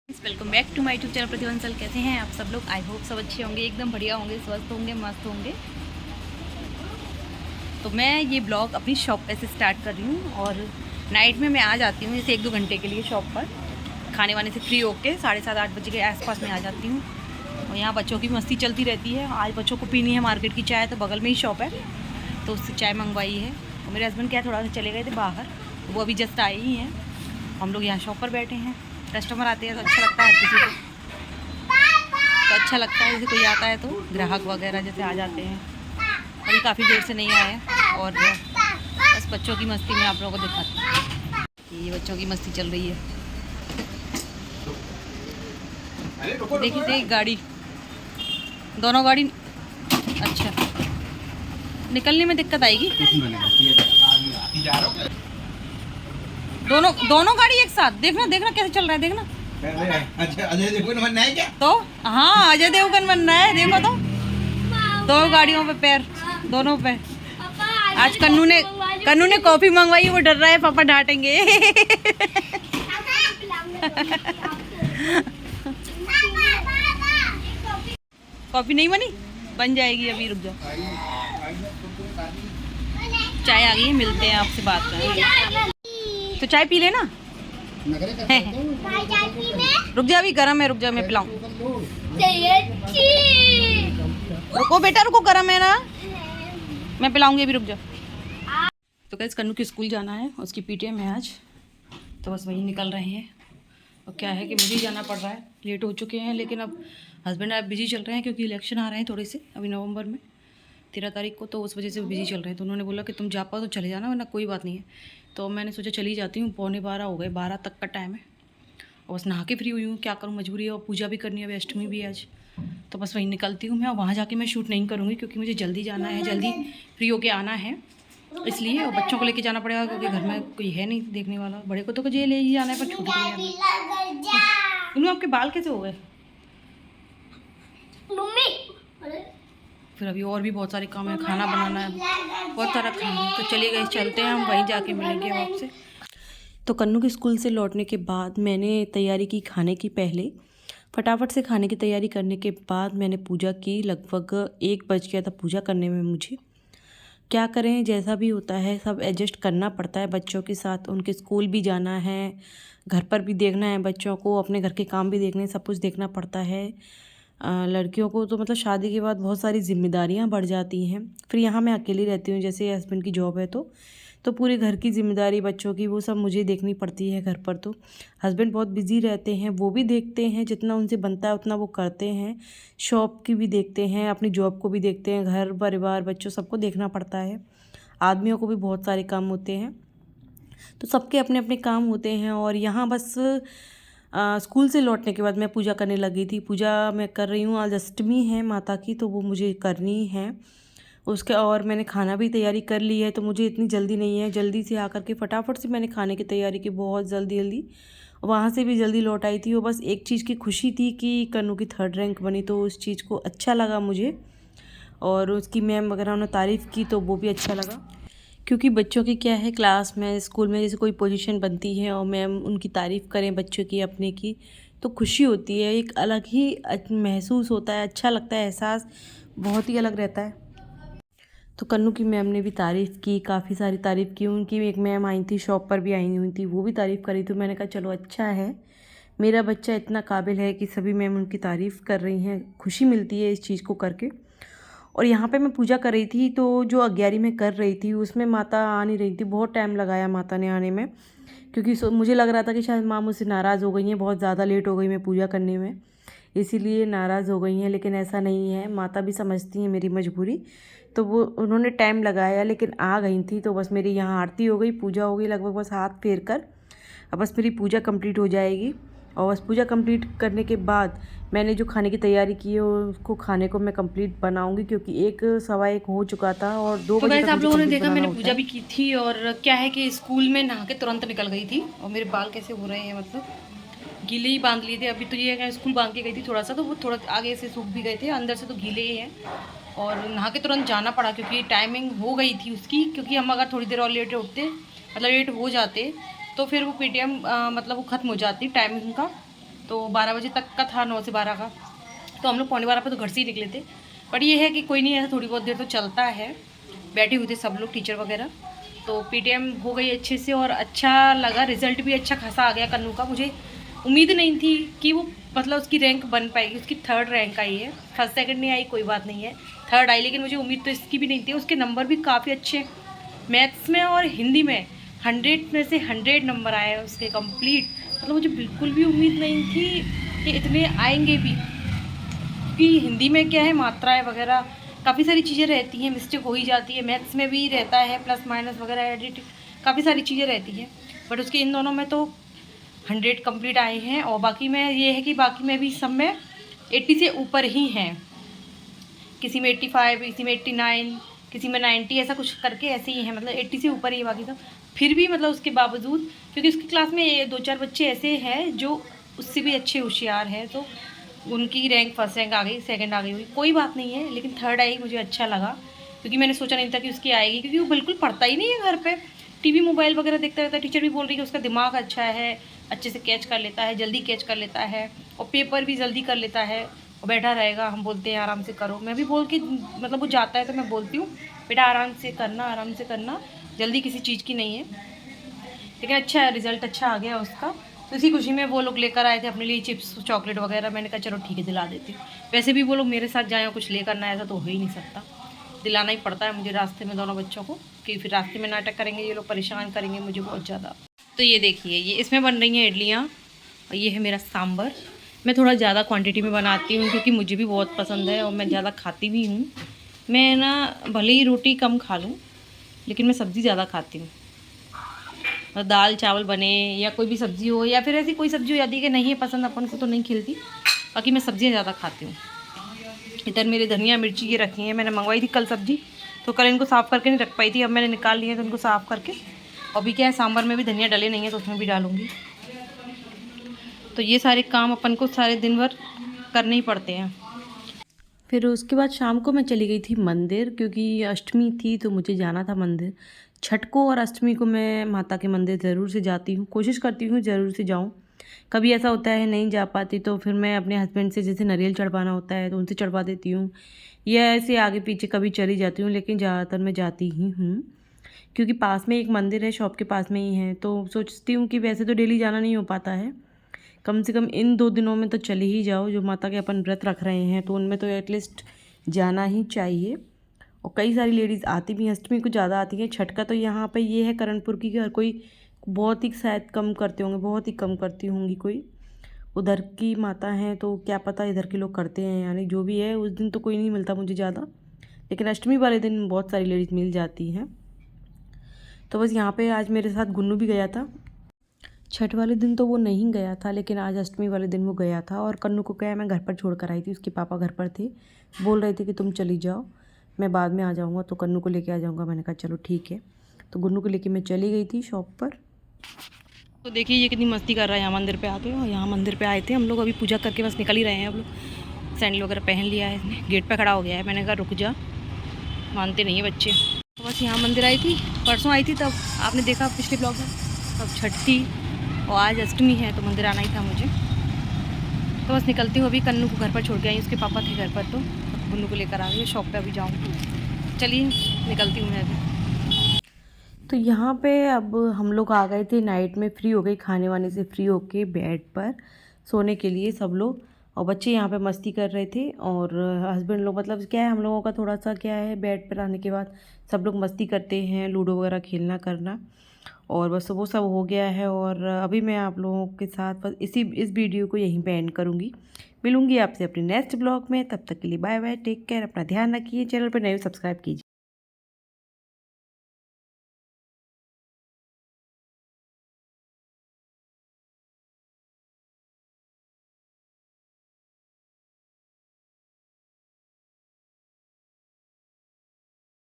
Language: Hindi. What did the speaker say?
Welcome back to my YouTube channel प्रतिवंशल। कैसे हैं आप सब लोग? आई होप सब अच्छे होंगे, एकदम बढ़िया होंगे, स्वस्थ होंगे, मस्त होंगे। तो मैं ये ब्लॉग अपनी शॉप पे से स्टार्ट कर रही हूँ और नाइट में मैं आ जाती हूँ जैसे 1-2 घंटे के लिए शॉप पर। खाने वाने से फ्री होके 7:30-8 बजे के आसपास में आ जाती हूँ और यहाँ बच्चों की मस्ती चलती रहती है। आज बच्चों को पीनी है मार्केट की चाय, तो बगल में ही शॉप है तो उससे चाय मंगवाई है। और मेरे हस्बैंड क्या थोड़ा सा चले गए थे बाहर, वो अभी जस्ट आए ही हैं। हम लोग यहाँ शॉप पर बैठे हैं। कस्टमर आते हैं तो अच्छा लगता है हर किसी को, तो अच्छा लगता है। जैसे कोई आता है तो ग्राहक वगैरह जैसे आ जाते हैं। अभी काफ़ी देर से नहीं आए और बस बच्चों की मस्ती में आप लोगों को दिखाती हूँ। ये बच्चों की मस्ती चल रही है। देखिए गाड़ी, दोनों गाड़ी। अच्छा, निकलने में दिक्कत आएगी। दोनों गाड़ी एक साथ। देखना कैसे चल रहा है, देखना। अच्छा, अजय देवगन बनना है क्या? तो हाँ, अजय देवगन बनना है। देखो तो दो गाड़ियों पे पैर, दोनों पे। आज कन्नू ने कॉफी मंगवाई, वो डर रहा है पापा डांटेंगे। कॉफी नहीं बन जाएगी, अभी रुक जाओ। चाय आ गई है, मिलते हैं आपसे बात करेंगे। तो चाय पी लेना। रुक जा, अभी गरम है, रुक जा मैं पिलाऊं। रुको बेटा, रुको, गरम है ना, मैं पिलाऊंगी, अभी रुक जा। तो कैसे कन्नू के स्कूल जाना है, उसकी पीटीएम है आज, तो बस वही निकल रहे हैं। और क्या है कि मुझे ही जाना पड़ रहा है, लेट हो चुके हैं। लेकिन अब हस्बैंड आप बिजी चल रहे हैं क्योंकि इलेक्शन आ रहे हैं थोड़े से अभी नवंबर में 13 तारीख को, तो उस वजह से बिजी चल रहे हैं। तो उन्होंने बोला कि तुम जा पाओ तो चले जाना, वरना कोई बात नहीं है। तो मैंने सोचा चली जाती हूँ। 11:45 हो गए, 12 तक का टाइम है और बस नहा के फ्री हुई हूँ। क्या करूँ, मजबूरी है। और पूजा भी करनी है, अभी अष्टमी भी है आज, तो बस वहीं निकलती हूँ मैं। और वहाँ जाके मैं शूट नहीं करूँगी क्योंकि मुझे जल्दी जाना है, जल्दी फ्री होके आना है इसलिए। और बच्चों को लेके जाना पड़ेगा क्योंकि घर में कोई है नहीं देखने वाला। बड़े को तो जेल ले ही जाना है, पर छोटी को नहीं जाना। उन्होंने आपके बाल कैसे हो गए? फिर अभी और भी बहुत सारे काम है, खाना बनाना है, बहुत सारा काम है। तो चलिए गए, चलते हैं, हम वहीं जाके मिलेंगे आपसे। तो कन्नू के स्कूल से लौटने के बाद मैंने तैयारी की खाने की। पहले फटाफट से खाने की तैयारी करने के बाद मैंने पूजा की। लगभग 1 बज गया था पूजा करने में मुझे। क्या करें, जैसा भी होता है सब एडजस्ट करना पड़ता है बच्चों के साथ। उनके स्कूल भी जाना है, घर पर भी देखना है बच्चों को, अपने घर के काम भी देखने, सब कुछ देखना पड़ता है। लड़कियों को तो मतलब शादी के बाद बहुत सारी जिम्मेदारियां बढ़ जाती हैं। फिर यहाँ मैं अकेली रहती हूँ, जैसे हस्बैंड की जॉब है तो पूरे घर की जिम्मेदारी बच्चों की वो सब मुझे देखनी पड़ती है घर पर। तो हस्बैंड बहुत बिजी रहते हैं, वो भी देखते हैं, जितना उनसे बनता है उतना वो करते हैं। शॉप की भी देखते हैं, अपनी जॉब को भी देखते हैं, घर परिवार बच्चों सबको देखना पड़ता है। आदमियों को भी बहुत सारे काम होते हैं, तो सबके अपने अपने काम होते हैं। और यहाँ बस स्कूल से लौटने के बाद मैं पूजा करने लगी थी। पूजा मैं कर रही हूँ, आज अष्टमी है माता की, तो वो मुझे करनी है उसके। और मैंने खाना भी तैयारी कर ली है, तो मुझे इतनी जल्दी नहीं है। जल्दी से आकर के फटाफट से मैंने खाने की तैयारी की, बहुत जल्दी। वहाँ से भी जल्दी लौट आई थी। वो बस एक चीज़ की खुशी थी कि कन्नू की 3rd रैंक बनी, तो उस चीज़ को अच्छा लगा मुझे। और उसकी मैम वगैरह उन्होंने तारीफ़ की तो वो भी अच्छा लगा। क्योंकि बच्चों की क्या है, क्लास में स्कूल में जैसे कोई पोजीशन बनती है और मैम उनकी तारीफ़ करें बच्चों की, अपने की, तो खुशी होती है। एक अलग ही महसूस होता है, अच्छा लगता है, एहसास बहुत ही अलग रहता है। तो कन्नू की मैम ने भी तारीफ़ की, काफ़ी सारी तारीफ़ की। उनकी एक मैम आई थी, शॉप पर भी आई हुई थी, वो भी तारीफ़ करी। तो मैंने कहा चलो अच्छा है, मेरा बच्चा इतना काबिल है कि सभी मैम उनकी तारीफ़ कर रही हैं, खुशी मिलती है इस चीज़ को करके। और यहाँ पे मैं पूजा कर रही थी, तो जो अग्यारी में कर रही थी उसमें माता आ नहीं रही थी। बहुत टाइम लगाया माता ने आने में, क्योंकि मुझे लग रहा था कि शायद माँ मुझसे नाराज़ हो गई हैं, बहुत ज़्यादा लेट हो गई मैं पूजा करने में, इसीलिए नाराज़ हो गई हैं। लेकिन ऐसा नहीं है, माता भी समझती हैं मेरी मजबूरी, तो वो उन्होंने टाइम लगाया लेकिन आ गई थी। तो बस मेरी यहाँ आरती हो गई, पूजा हो गई लगभग, बस हाथ फेर कर अब बस मेरी पूजा कंप्लीट हो जाएगी। और बस पूजा कंप्लीट करने के बाद मैंने जो खाने की तैयारी की है उसको खाने को मैं कंप्लीट बनाऊंगी, क्योंकि 1 सवा 1 हो चुका था और 2 बजे तक आप लोगों ने देखा मैंने पूजा है। भी की थी। और क्या है कि स्कूल में नहा के तुरंत निकल गई थी। और मेरे बाल कैसे हो रहे हैं, मतलब गीले ही बांध लिए थे। अभी तो ये स्कूल बांध के गई थी थोड़ा सा, तो वो थोड़ा आगे से सूख भी गए थे, अंदर से तो गीले ही हैं। और नहा के तुरंत जाना पड़ा क्योंकि टाइमिंग हो गई थी उसकी। क्योंकि हम अगर थोड़ी देर और लेट उठते, मतलब लेट हो जाते, तो फिर वो पीटीएम मतलब वो ख़त्म हो जाती टाइमिंग का। तो 12 बजे तक का था, 9 से 12 का। तो हम लोग 11:15 पे तो घर से ही निकले थे। पर ये है कि कोई नहीं, ऐसा थोड़ी बहुत देर तो चलता है। बैठे हुए थे सब लोग, टीचर वगैरह। तो पीटीएम हो गई अच्छे से और अच्छा लगा, रिज़ल्ट भी अच्छा खासा आ गया कन्नू का। मुझे उम्मीद नहीं थी कि वो मतलब उसकी रैंक बन पाएगी। उसकी 3rd रैंक आई है, 1st 2nd नहीं आई, कोई बात नहीं है, 3rd आई। लेकिन मुझे उम्मीद तो इसकी भी नहीं थी। उसके नंबर भी काफ़ी अच्छे, मैथ्स में और हिंदी में 100 में से 100 नंबर आए हैं उसके कंप्लीट। मतलब मुझे बिल्कुल भी उम्मीद नहीं थी कि इतने आएंगे भी, क्योंकि हिंदी में क्या है, मात्राएं वगैरह काफ़ी सारी चीज़ें रहती हैं, मिस्टेक हो ही जाती है। मैथ्स में भी रहता है, प्लस माइनस वगैरह, एडिट, काफ़ी सारी चीज़ें रहती हैं। बट उसके इन दोनों में तो 100 कंप्लीट आए हैं। और बाकी में ये है कि बाकी में भी सब में 80 से ऊपर ही हैं। किसी में 85, किसी में 89, किसी में 90, ऐसा कुछ करके ऐसे ही हैं। मतलब 80 से ऊपर ही बाकी सब। फिर भी मतलब उसके बावजूद, क्योंकि उसकी क्लास में 2-4 बच्चे ऐसे हैं जो उससे भी अच्छे होशियार हैं, तो उनकी रैंक 1st रैंक आ गई, 2nd आ गई हुई, कोई बात नहीं है। लेकिन 3rd आई, मुझे अच्छा लगा, क्योंकि मैंने सोचा नहीं था कि उसकी आएगी। क्योंकि वो बिल्कुल पढ़ता ही नहीं है घर पे, टीवी मोबाइल वगैरह देखता रहता है। टीचर भी बोल रही है कि उसका दिमाग अच्छा है, अच्छे से कैच कर लेता है, जल्दी कैच कर लेता है, और पेपर भी जल्दी कर लेता है, और बैठा रहेगा। हम बोलते हैं आराम से करो, मैं भी बोल के, मतलब वो जाता है तो मैं बोलती हूँ बेटा आराम से करना, आराम से करना, जल्दी किसी चीज़ की नहीं है। लेकिन अच्छा रिज़ल्ट अच्छा आ गया उसका। तो इसी खुशी में वो लोग लेकर आए थे अपने लिए चिप्स चॉकलेट वगैरह। मैंने कहा चलो ठीक है, दिला देती हूँ। वैसे भी वो लोग मेरे साथ जाएँ, कुछ लेकर ना, ऐसा तो हो ही नहीं सकता, दिलाना ही पड़ता है मुझे रास्ते में दोनों बच्चों को, कि फिर रास्ते में नाटक करेंगे ये लोग, परेशान करेंगे मुझे बहुत ज़्यादा। तो ये देखिए, ये इसमें बन रही हैं इडलियाँ, और ये है मेरा सांभर। मैं थोड़ा ज़्यादा क्वांटिटी में बनाती हूँ, क्योंकि मुझे भी बहुत पसंद है और मैं ज़्यादा खाती भी हूँ। मैं ना भले ही रोटी कम खा लूँ, लेकिन मैं सब्ज़ी ज़्यादा खाती हूँ। दाल चावल बने या कोई भी सब्ज़ी हो, या फिर ऐसी कोई सब्ज़ी हो जाती है कि नहीं है पसंद अपन को तो नहीं खिलती, बाकी मैं सब्ज़ियाँ ज़्यादा खाती हूँ। इधर मेरे धनिया मिर्ची ये रखी हैं, मैंने मंगवाई थी कल सब्ज़ी, तो कल इनको साफ़ करके नहीं रख पाई थी, अब मैंने निकाल लिया तो इनको साफ़ करके। अभी क्या है, सांभर में भी धनिया डले नहीं है तो उसमें भी डालूँगी। तो ये सारे काम अपन को सारे दिन भर करने ही पड़ते हैं। फिर उसके बाद शाम को मैं चली गई थी मंदिर, क्योंकि अष्टमी थी तो मुझे जाना था मंदिर। छठ को और अष्टमी को मैं माता के मंदिर ज़रूर से जाती हूँ, कोशिश करती हूँ ज़रूर से जाऊँ। कभी ऐसा होता है नहीं जा पाती, तो फिर मैं अपने हस्बैंड से, जैसे नारियल चढ़वाना होता है तो उनसे चढ़वा देती हूँ, या ऐसे आगे पीछे कभी चली जाती हूँ। लेकिन ज़्यादातर मैं जाती ही हूँ, क्योंकि पास में एक मंदिर है, शॉप के पास में ही है। तो सोचती हूँ कि वैसे तो डेली जाना नहीं हो पाता है, कम से कम इन 2 दिनों में तो चले ही जाओ। जो माता के अपन व्रत रख रहे हैं तो उनमें तो एटलीस्ट जाना ही चाहिए। और कई सारी लेडीज़ आती भी हैं, अष्टमी को ज़्यादा आती हैं। छठ का तो यहाँ पे ये है करणपुर की, हर कोई बहुत ही शायद कम करते होंगे, बहुत ही कम करती होंगी कोई। उधर की माता हैं तो क्या पता इधर के लोग करते हैं, यानी जो भी है। उस दिन तो कोई नहीं मिलता मुझे ज़्यादा, लेकिन अष्टमी वाले दिन बहुत सारी लेडीज़ मिल जाती हैं। तो बस यहाँ पे आज मेरे साथ गुन्नू भी गया था। छठ वाले दिन तो वो नहीं गया था, लेकिन आज अष्टमी वाले दिन वो गया था। और कन्नू को क्या है, मैं घर पर छोड़ कर आई थी, उसके पापा घर पर थे, बोल रहे थे कि तुम चली जाओ, मैं बाद में आ जाऊँगा, तो कन्नू को लेके आ जाऊँगा। मैंने कहा चलो ठीक है। तो गुन्नू को लेके मैं चली गई थी शॉप पर। तो देखिए ये कितनी मस्ती कर रहा है यहाँ मंदिर पे आके। और यहाँ मंदिर पे आए थे हम लोग, अभी पूजा करके बस निकल ही रहे हैं। अब लोग सैंडल वगैरह पहन लिया है, इसने गेट पे खड़ा हो गया है। मैंने कहा रुक जा, मानते नहीं है बच्चे। तो बस यहाँ मंदिर आई थी, परसों आई थी तब, आपने देखा पिछले ब्लॉग में, तब छठ थी और आज अष्टमी है, तो मंदिर आना ही था मुझे। तो बस निकलती हूँ, अभी कन्नू को घर पर छोड़ के आई, उसके पापा थे घर पर, तो कन्नू को लेकर आ गई शॉप पे, अभी जाऊँगी। चलिए निकलती हूँ मैं अभी। तो यहाँ पे अब हम लोग आ गए थे, नाइट में फ्री हो गए, खाने वाने से फ्री होके बेड पर सोने के लिए सब लोग। और बच्चे यहाँ पे मस्ती कर रहे थे, और हस्बैंड लोग, मतलब क्या है, हम लोगों का थोड़ा सा क्या है, बेड पर आने के बाद सब लोग मस्ती करते हैं, लूडो वगैरह खेलना करना, और बस वो सब हो गया है। और अभी मैं आप लोगों के साथ बस इस वीडियो को यहीं पे एंड करूँगी। मिलूँगी आपसे अपने नेक्स्ट ब्लॉग में, तब तक के लिए बाय बाय, टेक केयर, अपना ध्यान रखिए, चैनल पर नए सब्सक्राइब कीजिए।